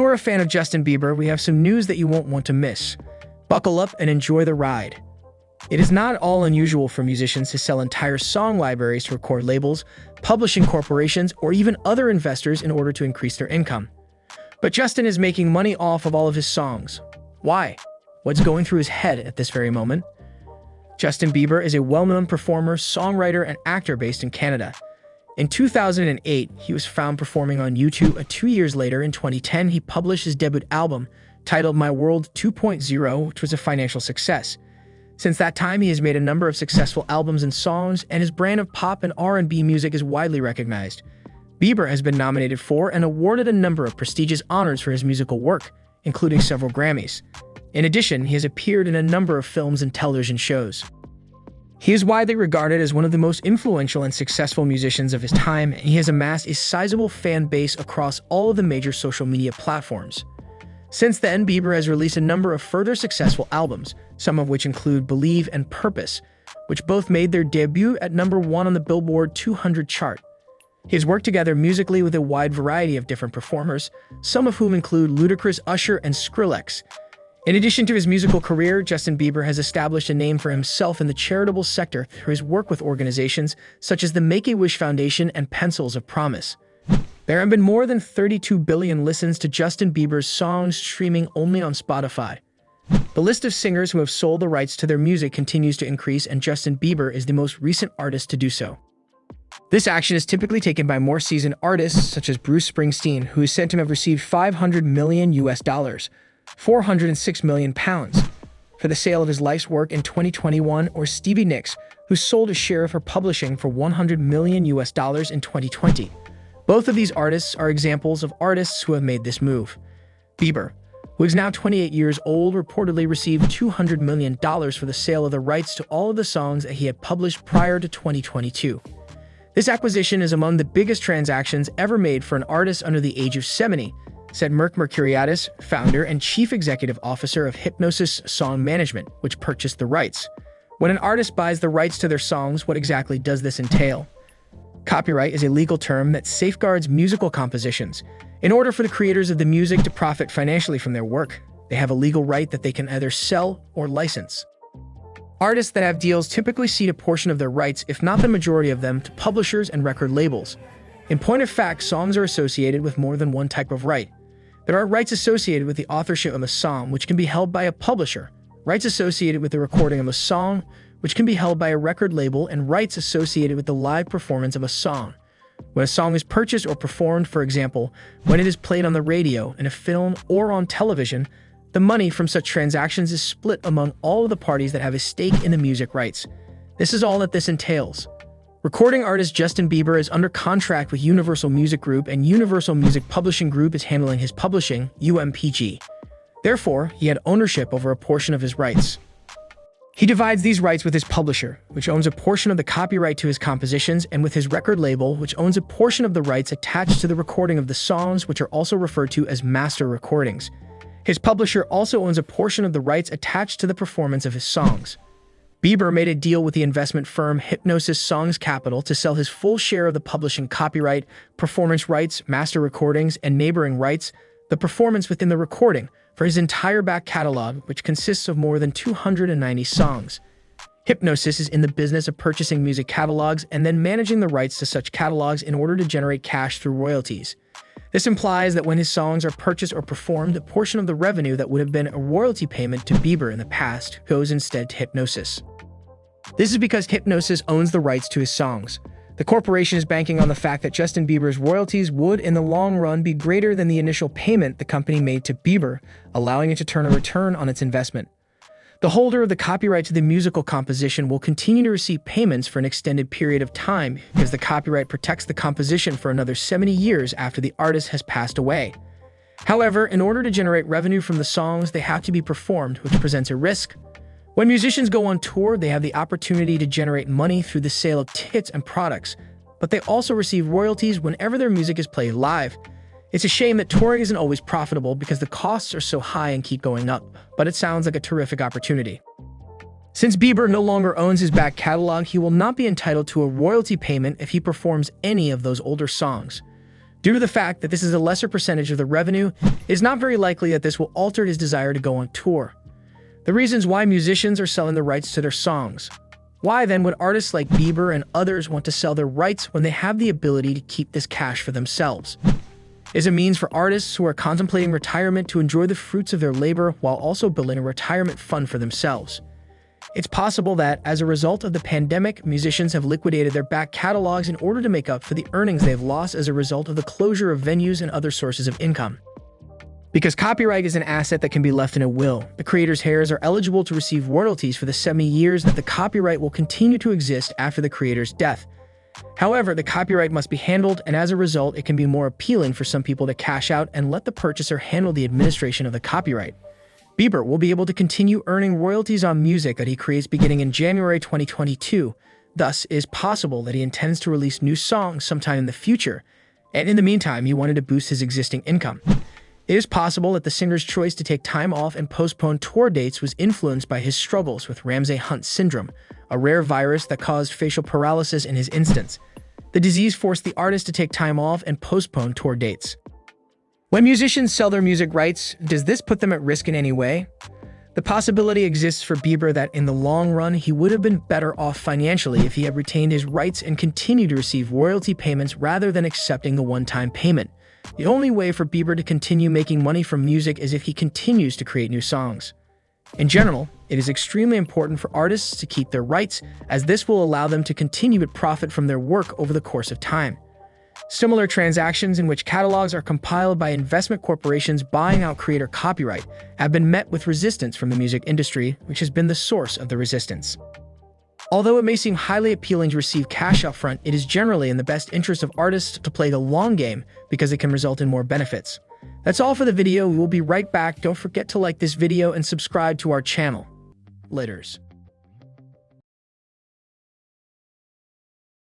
If you're a fan of Justin Bieber, we have some news that you won't want to miss. Buckle up and enjoy the ride. It is not all unusual for musicians to sell entire song libraries to record labels, publishing corporations, or even other investors in order to increase their income. But Justin is making money off of all of his songs. Why? What's going through his head at this very moment? Justin Bieber is a well-known performer, songwriter, and actor based in Canada. In 2008, he was found performing on YouTube, and 2 years later, in 2010, he published his debut album, titled My World 2.0, which was a financial success. Since that time, he has made a number of successful albums and songs, and his brand of pop and R&B music is widely recognized. Bieber has been nominated for and awarded a number of prestigious honors for his musical work, including several Grammys. In addition, he has appeared in a number of films and television shows. He is widely regarded as one of the most influential and successful musicians of his time, and he has amassed a sizable fan base across all of the major social media platforms. Since then, Bieber has released a number of further successful albums, some of which include Believe and Purpose, which both made their debut at #1 on the Billboard 200 chart. He has worked together musically with a wide variety of different performers, some of whom include Ludacris, Usher, and Skrillex. In addition to his musical career, Justin Bieber has established a name for himself in the charitable sector through his work with organizations such as the Make-A-Wish Foundation and Pencils of Promise. There have been more than 32 billion listens to Justin Bieber's songs streaming only on Spotify. The list of singers who have sold the rights to their music continues to increase, and Justin Bieber is the most recent artist to do so. This action is typically taken by more seasoned artists such as Bruce Springsteen, who is said to have received $500 million £406 million for the sale of his life's work in 2021, or Stevie Nicks, who sold a share of her publishing for $100 million in 2020. Both of these artists are examples of artists who have made this move. Bieber, who is now 28 years old, reportedly received $200 million for the sale of the rights to all of the songs that he had published prior to 2022. This acquisition is among the biggest transactions ever made for an artist under the age of 70, said Merck Mercuriadis, founder and chief executive officer of Hipgnosis Songs Management, which purchased the rights. When an artist buys the rights to their songs, what exactly does this entail? Copyright is a legal term that safeguards musical compositions. In order for the creators of the music to profit financially from their work, they have a legal right that they can either sell or license. Artists that have deals typically cede a portion of their rights, if not the majority of them, to publishers and record labels. In point of fact, songs are associated with more than one type of right. There are rights associated with the authorship of a song, which can be held by a publisher, rights associated with the recording of a song, which can be held by a record label, and rights associated with the live performance of a song. When a song is purchased or performed, for example, when it is played on the radio, in a film, or on television, the money from such transactions is split among all of the parties that have a stake in the music rights. This is all that this entails. Recording artist Justin Bieber is under contract with Universal Music Group, and Universal Music Publishing Group is handling his publishing, UMPG. Therefore, he had ownership over a portion of his rights. He divides these rights with his publisher, which owns a portion of the copyright to his compositions, and with his record label, which owns a portion of the rights attached to the recording of the songs, which are also referred to as master recordings. His publisher also owns a portion of the rights attached to the performance of his songs. Bieber made a deal with the investment firm Hipgnosis Songs Capital to sell his full share of the publishing copyright, performance rights, master recordings, and neighboring rights, the performance within the recording, for his entire back catalog, which consists of more than 290 songs. Hipgnosis is in the business of purchasing music catalogs and then managing the rights to such catalogs in order to generate cash through royalties. This implies that when his songs are purchased or performed, a portion of the revenue that would have been a royalty payment to Bieber in the past goes instead to Hipgnosis. This is because Hipgnosis owns the rights to his songs. The corporation is banking on the fact that Justin Bieber's royalties would, in the long run, be greater than the initial payment the company made to Bieber, allowing it to turn a return on its investment. The holder of the copyright to the musical composition will continue to receive payments for an extended period of time, because the copyright protects the composition for another 70 years after the artist has passed away. However, in order to generate revenue from the songs, they have to be performed, which presents a risk. When musicians go on tour, they have the opportunity to generate money through the sale of tickets and products, but they also receive royalties whenever their music is played live. It's a shame that touring isn't always profitable because the costs are so high and keep going up, but it sounds like a terrific opportunity. Since Bieber no longer owns his back catalog, he will not be entitled to a royalty payment if he performs any of those older songs. Due to the fact that this is a lesser percentage of the revenue, it is not very likely that this will alter his desire to go on tour. The reasons why musicians are selling the rights to their songs. Why then would artists like Bieber and others want to sell their rights when they have the ability to keep this cash for themselves? It is a means for artists who are contemplating retirement to enjoy the fruits of their labor while also building a retirement fund for themselves. It's possible that, as a result of the pandemic, musicians have liquidated their back catalogs in order to make up for the earnings they've lost as a result of the closure of venues and other sources of income. Because copyright is an asset that can be left in a will, the creator's heirs are eligible to receive royalties for the 70 years that the copyright will continue to exist after the creator's death. However, the copyright must be handled, and as a result, it can be more appealing for some people to cash out and let the purchaser handle the administration of the copyright. Bieber will be able to continue earning royalties on music that he creates beginning in January 2022. Thus, it is possible that he intends to release new songs sometime in the future, and in the meantime, he wanted to boost his existing income. It is possible that the singer's choice to take time off and postpone tour dates was influenced by his struggles with Ramsay-Hunt syndrome, a rare virus that caused facial paralysis in his instance. The disease forced the artist to take time off and postpone tour dates. When musicians sell their music rights, does this put them at risk in any way? The possibility exists for Bieber that in the long run, he would have been better off financially if he had retained his rights and continued to receive royalty payments rather than accepting the one-time payment. The only way for Bieber to continue making money from music is if he continues to create new songs. In general, it is extremely important for artists to keep their rights, as this will allow them to continue to profit from their work over the course of time. Similar transactions in which catalogs are compiled by investment corporations buying out creator copyright have been met with resistance from the music industry, which has been the source of the resistance. Although it may seem highly appealing to receive cash upfront, it is generally in the best interest of artists to play the long game because it can result in more benefits. That's all for the video. We will be right back. Don't forget to like this video and subscribe to our channel. Laters.